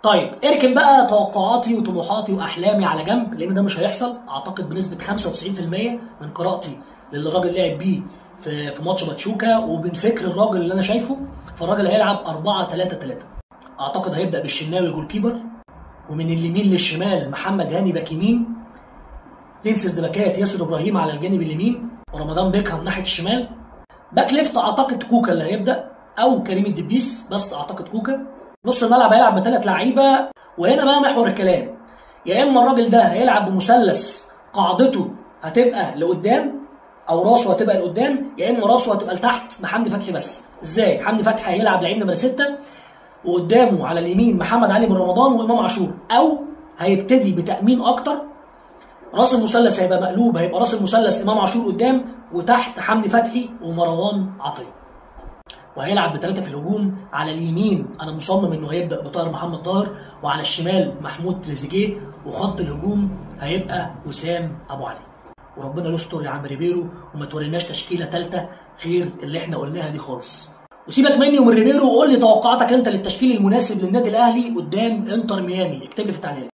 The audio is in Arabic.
طيب اركن بقى توقعاتي وطموحاتي واحلامي على جنب، لان ده مش هيحصل اعتقد بنسبه 95% من قراءتي للي الراجل لعب بيه في ماتش باتشوكا ومن فكر الراجل اللي انا شايفه. فالراجل هيلعب 4-3-3. اعتقد هيبدا بالشناوي جول كيبر، ومن اليمين للشمال محمد هاني باك يمين، اثنين سرد باكات ياسر ابراهيم على الجانب اليمين ورمضان بيكهام ناحيه الشمال. باك ليفت اعتقد كوكا اللي هيبدا او كريم الدبيس، بس اعتقد كوكا. نص الملعب هيلعب بثلاث لعيبه، وهنا بقى محور الكلام. يا اما الراجل ده هيلعب بمثلث قاعدته هتبقى لقدام او راسه هتبقى لقدام، يا اما راسه هتبقى لتحت بحمدي فتحي. بس ازاي؟ حمدي فتحي هيلعب لعيب نمره 6 وقدامه على اليمين محمد علي بن رمضان وامام عاشور، او هيبتدي بتامين اكتر. راس المثلث هيبقى مقلوب، هيبقى راس المثلث امام عاشور قدام وتحت حمدي فتحي ومروان عطيه. وهيلعب بثلاثه في الهجوم. على اليمين انا مصمم انه هيبدا بطاهر محمد طاهر، وعلى الشمال محمود تريزيجيه، وخط الهجوم هيبقى وسام ابو علي. وربنا يستر يا عم ريبيرو وما توريناش تشكيله ثالثه غير اللي احنا قلناها دي خالص. وسيبك مني ومن ريبيرو وقول لي توقعاتك انت للتشكيل المناسب للنادي الاهلي قدام انتر ميامي، اكتب لي في التعليقات.